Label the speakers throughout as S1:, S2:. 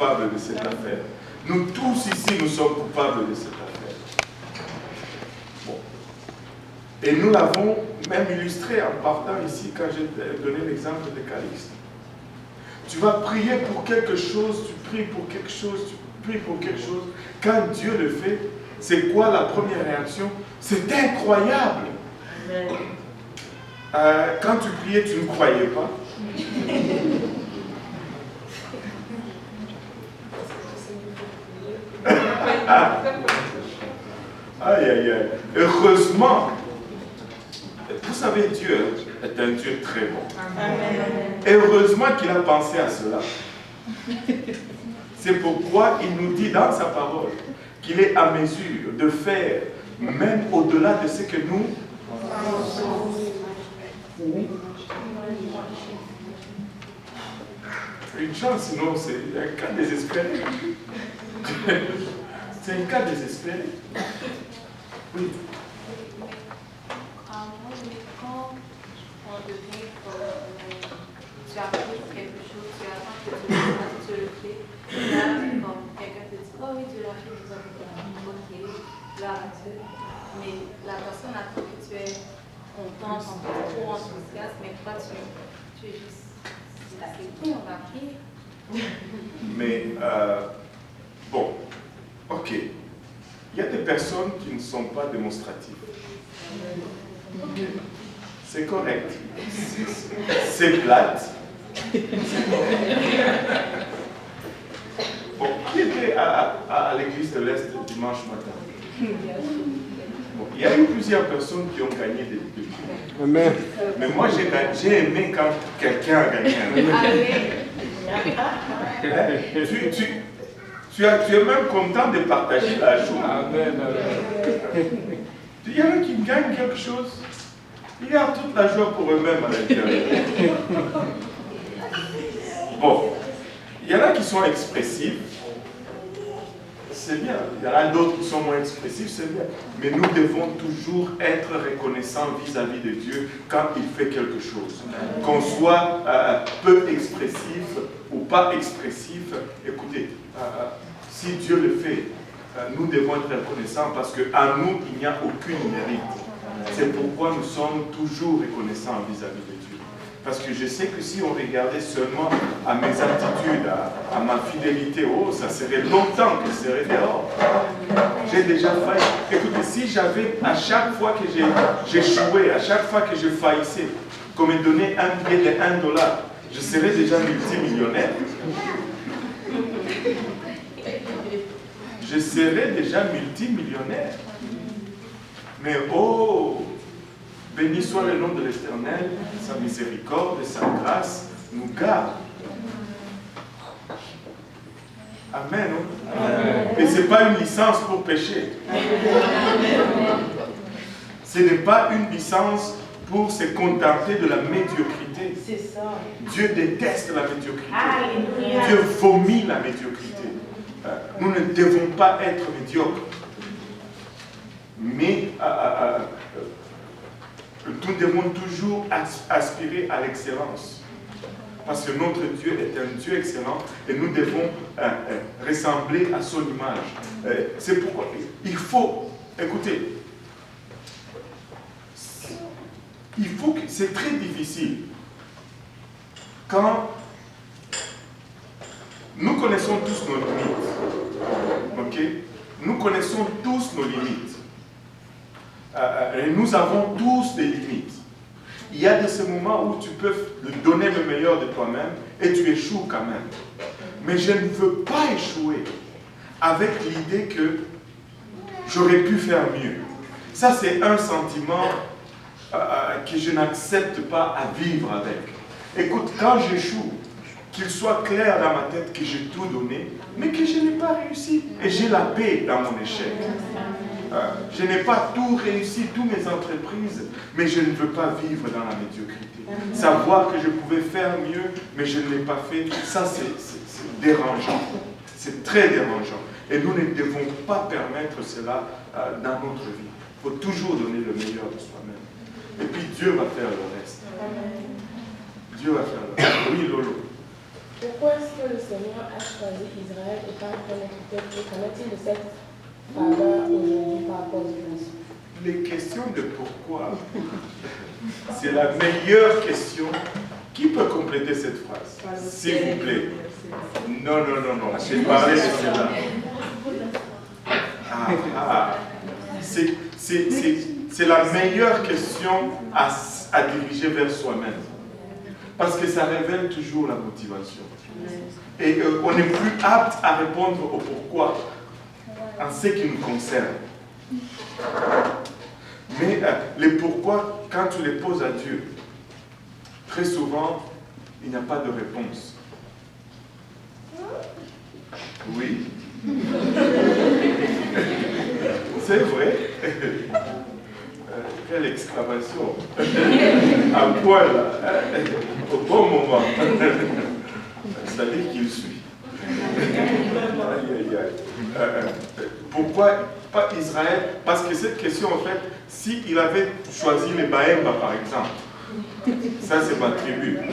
S1: coupables de cette affaire. Nous tous ici, nous sommes coupables de cette affaire. Bon. Et nous l'avons même illustré en partant ici quand j'ai donné l'exemple de Calixte. Tu vas prier pour quelque chose, tu pries pour quelque chose, tu pries pour quelque chose. Quand Dieu le fait, c'est quoi la première réaction? C'est incroyable. Quand tu priais, tu ne croyais pas. Aïe, aïe, aïe. Heureusement, vous savez, Dieu est un Dieu très bon. Et heureusement qu'il a pensé à cela. C'est pourquoi il nous dit dans sa parole qu'il est à mesure de faire même au-delà de ce que nous une chance, sinon c'est un cas désespéré. C'est un cas désespéré. Oui.
S2: Quand on devient, tu approuves quelque chose, tu attends que tu le fais, là, comme quelqu'un te dit, oh oui, Dieu l'a fait, nous avons ok, là, mais la personne attend que tu es content, trop enthousiaste, mais toi, tu es juste, c'est tout, on va prier.
S1: Mais, bon, ok. Il y a des personnes qui ne sont pas démonstratives. C'est correct. C'est plate. Bon, qui était à l'église de l'Est dimanche matin? Bon, il y a eu plusieurs personnes qui ont gagné des prix.
S3: Amen.
S1: Mais moi, j'ai aimé quand quelqu'un a gagné un prix. Tu es même content de partager la joie.
S3: Amen.
S1: Il y en a qui gagnent quelque chose. Ils gardent toute la joie pour eux-mêmes à l'intérieur. Bon, il y en a qui sont expressifs. C'est bien. Il y en a d'autres qui sont moins expressifs, c'est bien. Mais nous devons toujours être reconnaissants vis-à-vis de Dieu quand il fait quelque chose. Qu'on soit peu expressif ou pas expressif, écoutez, si Dieu le fait, nous devons être reconnaissants parce qu'à nous, il n'y a aucune mérite. C'est pourquoi nous sommes toujours reconnaissants vis-à-vis de Dieu. Parce que je sais que si on regardait seulement à mes attitudes, à ma fidélité, oh, ça serait longtemps que je serais dehors. J'ai déjà failli. Écoutez, si j'avais, à chaque fois que j'échouais, à chaque fois que je faillissais, qu'on me donnait un billet de $1, je serais déjà multimillionnaire. Je serais déjà multimillionnaire. Mais oh, béni soit le nom de l'Éternel, sa miséricorde et sa grâce nous garde. Amen. Non? Amen. Et ce n'est pas une licence pour pécher. Ce n'est pas une licence pour se contenter de la médiocrité.
S4: C'est ça.
S1: Dieu déteste la médiocrité.
S4: Alléluia.
S1: Dieu vomit la médiocrité. Nous ne devons pas être médiocres. Mais nous devons toujours aspirer à l'excellence. Parce que notre Dieu est un Dieu excellent et nous devons ressembler à son image. C'est pourquoi il faut, écoutez, c'est très difficile quand nous connaissons tous nos limites. Ok? Nous connaissons tous nos limites. Et nous avons tous des limites. Il y a de ces moments où tu peux donner le meilleur de toi-même et tu échoues quand même. Mais je ne veux pas échouer avec l'idée que j'aurais pu faire mieux. Ça, c'est un sentiment que je n'accepte pas à vivre avec. Écoute, quand j'échoue, qu'il soit clair dans ma tête que j'ai tout donné, mais que je n'ai pas réussi. Et j'ai la paix dans mon échec. Je n'ai pas tout réussi, toutes mes entreprises, mais je ne veux pas vivre dans la médiocrité. Savoir que je pouvais faire mieux, mais je ne l'ai pas fait, ça c'est dérangeant. C'est très dérangeant. Et nous ne devons pas permettre cela dans notre vie. Il faut toujours donner le meilleur de soi-même. Et puis Dieu va faire le reste. Dieu va faire le reste. Oui, Lolo.
S3: Pourquoi est-ce que le Seigneur a choisi Israël et pas un autre peuple? Qu'en est-il de cette faveur aujourd'hui par rapport aux nations?
S1: Les questions de pourquoi, c'est la meilleure question. Qui peut compléter cette phrase? S'il vous plaît. Non, j'ai parlé de cela. C'est la meilleure question à diriger vers soi-même. Parce que ça révèle toujours la motivation. Et on est plus apte à répondre au pourquoi en ce qui nous concerne. Mais les pourquoi, quand tu les poses à Dieu, très souvent, il n'y a pas de réponse. Oui. C'est vrai. Quelle exclamation. À poil, au bon moment. C'est-à-dire qu'il suit. Pourquoi pas Israël? Parce que cette question, en fait, s'il avait choisi les Baemba, par exemple, ça c'est ma tribu. Je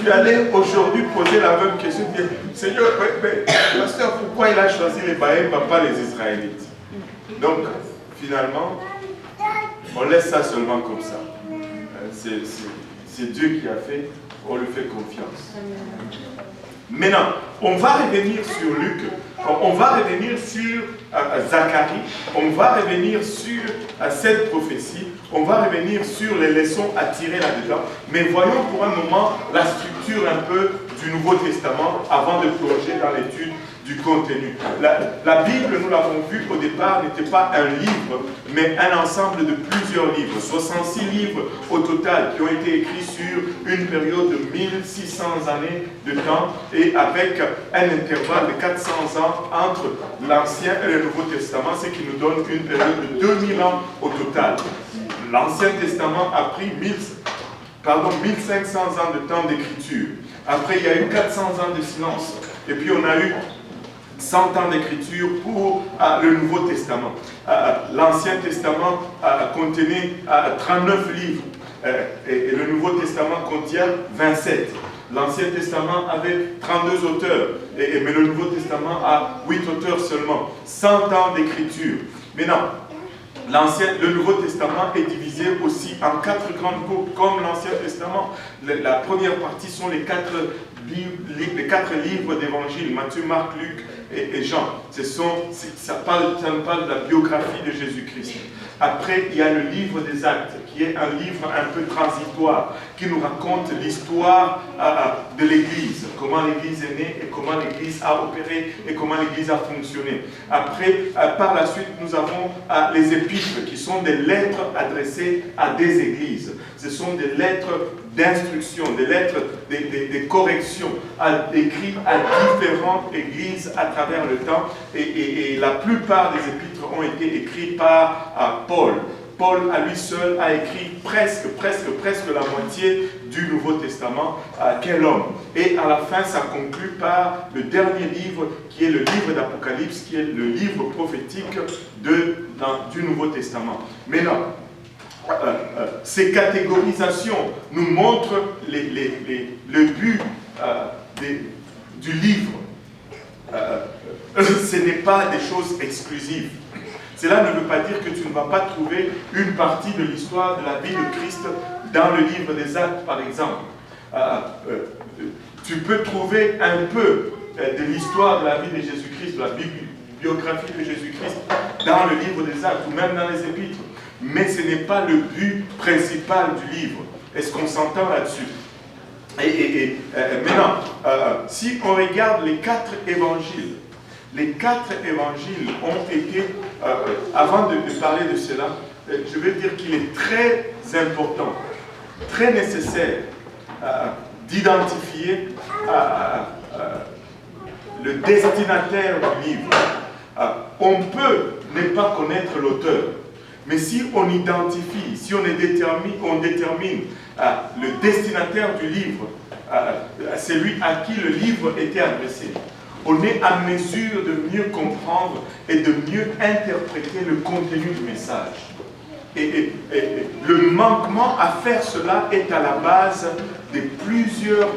S1: suis allé aujourd'hui poser la même question, dire, Seigneur, mais, pasteur, pourquoi il a choisi les Baemba, pas les Israélites? Donc, finalement, on laisse ça seulement comme ça. C'est Dieu qui a fait, on lui fait confiance. Maintenant, on va revenir sur Luc, on va revenir sur Zacharie, on va revenir sur cette prophétie, on va revenir sur les leçons à tirer là-dedans. Mais voyons pour un moment la structure un peu du Nouveau Testament avant de plonger dans l'étude du contenu. La Bible, nous l'avons vu au départ, n'était pas un livre, mais un ensemble de plusieurs livres. 66 livres au total qui ont été écrits sur une période de 1600 années de temps et avec un intervalle de 400 ans entre l'Ancien et le Nouveau Testament, ce qui nous donne une période de 2000 ans au total. L'Ancien Testament a pris 1500 ans de temps d'écriture. Après, il y a eu 400 ans de silence. Et puis, on a eu 100 ans d'écriture pour le Nouveau Testament. L'Ancien Testament contenait 39 livres et le Nouveau Testament contient 27. L'Ancien Testament avait 32 auteurs, mais le Nouveau Testament a 8 auteurs seulement. 100 ans d'écriture. Maintenant, le Nouveau Testament est divisé aussi en 4 grandes groupes, comme l'Ancien Testament. La première partie sont les 4 livres d'évangile, Matthieu, Marc, Luc et Jean. Ça parle de la biographie de Jésus-Christ. Après, il y a le livre des Actes, qui est un livre un peu transitoire, qui nous raconte l'histoire de l'Église, comment l'Église est née et comment l'Église a opéré et comment l'Église a fonctionné. Après, par la suite, nous avons les épîtres, qui sont des lettres adressées à des églises. Ce sont des lettres d'instruction, des lettres, des corrections écrites à différentes églises à travers le temps. Et la plupart des épîtres ont été écrits par Paul. Paul, à lui seul, a écrit presque la moitié du Nouveau Testament. Quel homme! Et à la fin, ça conclut par le dernier livre, qui est le livre d'Apocalypse, qui est le livre prophétique du Nouveau Testament. Maintenant, ces catégorisations nous montrent le but du livre. Ce n'est pas des choses exclusives. Cela ne veut pas dire que tu ne vas pas trouver une partie de l'histoire de la vie de Christ dans le livre des Actes, par exemple. Tu peux trouver un peu de l'histoire de la vie de Jésus-Christ, de la biographie de Jésus-Christ dans le livre des Actes ou même dans les Épîtres. Mais ce n'est pas le but principal du livre. Est-ce qu'on s'entend là-dessus? Maintenant, si on regarde les 4 évangiles, ont été, avant de parler de cela, je veux dire qu'il est très important, très nécessaire d'identifier le destinataire du livre. On peut ne pas connaître l'auteur, mais si on identifie, si on détermine le destinataire du livre, celui à qui le livre était adressé, on est à mesure de mieux comprendre et de mieux interpréter le contenu du message. Et le manquement à faire cela est à la base de plusieurs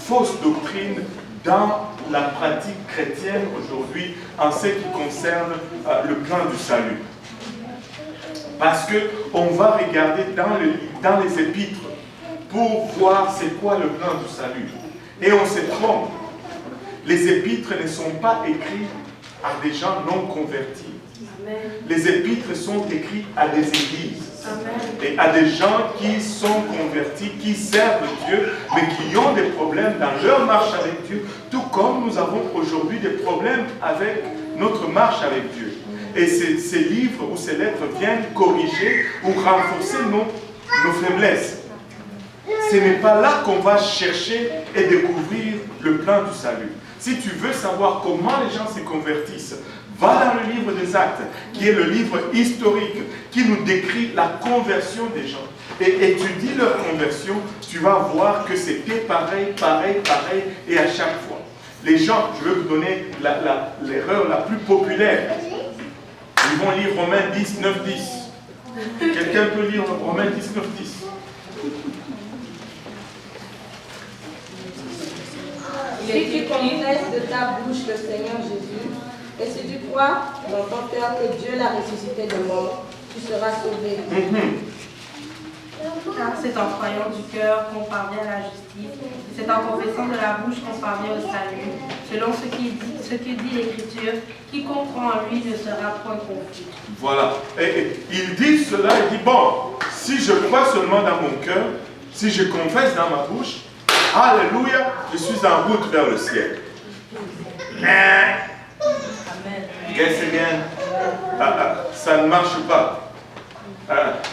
S1: fausses doctrines dans la pratique chrétienne aujourd'hui en ce qui concerne le plan du salut. Parce qu'on va regarder dans les épîtres pour voir c'est quoi le plan du salut. Et on se trompe. Les épîtres ne sont pas écrits à des gens non convertis.
S2: Amen.
S1: Les épîtres sont écrits à des églises.
S2: Amen.
S1: Et à des gens qui sont convertis, qui servent Dieu, mais qui ont des problèmes dans leur marche avec Dieu, tout comme nous avons aujourd'hui des problèmes avec notre marche avec Dieu. Et ces livres ou ces lettres viennent corriger ou renforcer nos faiblesses. Ce n'est pas là qu'on va chercher et découvrir le plan du salut. Si tu veux savoir comment les gens se convertissent, va dans le livre des Actes, qui est le livre historique, qui nous décrit la conversion des gens. Et étudie leur conversion, tu vas voir que c'était pareil, et à chaque fois. Les gens, je vais vous donner l'erreur la plus populaire. Ils vont lire Romains 10, 9, 10. Quelqu'un peut lire Romains 10, 9, 10.
S3: Si tu confesses de ta bouche le Seigneur Jésus, et si tu crois dans ton cœur que Dieu l'a ressuscité de mort, tu seras sauvé.
S4: Car c'est en croyant du cœur qu'on parvient à la justice, et c'est en confessant de la bouche qu'on parvient au salut. Selon ce que dit l'Écriture, quiconque croit en lui ne sera point confus.
S1: Voilà. Et il dit cela, il dit, bon, si je crois seulement dans mon cœur, si je confesse dans ma bouche, alléluia, je suis en route vers le ciel. Mais, guess again, ça ne marche pas.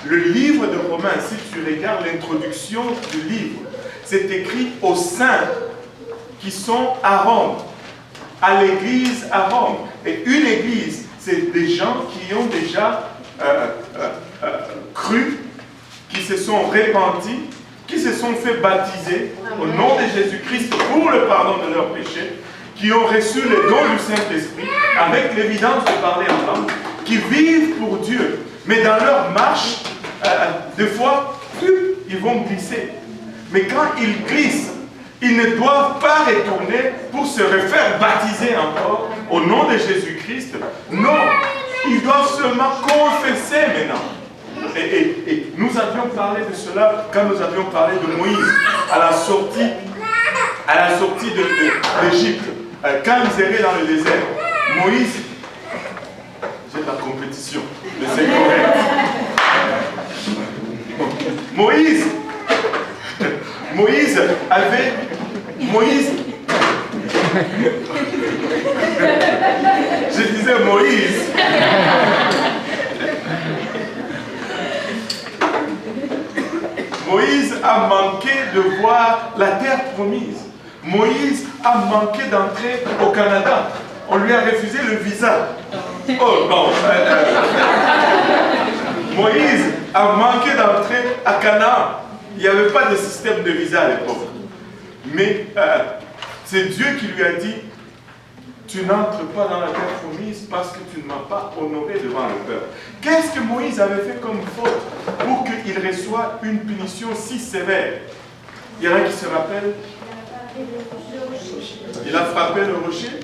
S1: Le livre de Romains, si tu regardes l'introduction du livre, c'est écrit aux saints qui sont à Rome, à l'église à Rome. Et une église, c'est des gens qui ont déjà cru, qui se sont repentis, qui se sont fait baptiser au nom de Jésus-Christ pour le pardon de leurs péchés, qui ont reçu le don du Saint-Esprit avec l'évidence de parler en langue, qui vivent pour Dieu. Mais dans leur marche, des fois, ils vont glisser. Mais quand ils glissent, ils ne doivent pas retourner pour se refaire baptiser encore au nom de Jésus-Christ. Non, ils doivent seulement confesser maintenant. Et nous avions parlé de cela quand nous avions parlé de Moïse à la sortie d'Égypte. Quand ils erraient dans le désert, Moïse, j'ai de la compétition, mais c'est correct. Je disais Moïse. Moïse a manqué de voir la terre promise. Moïse a manqué d'entrer au Canada. On lui a refusé le visa. Oh non. Moïse a manqué d'entrer à Canaan. Il n'y avait pas de système de visa à l'époque. Mais c'est Dieu qui lui a dit, tu n'entres pas dans la terre promise parce que tu ne m'as pas honoré devant le peuple. Qu'est-ce que Moïse avait fait comme faute pour qu'il reçoive une punition si sévère? Il y en a qui se rappellent? Il a frappé le rocher.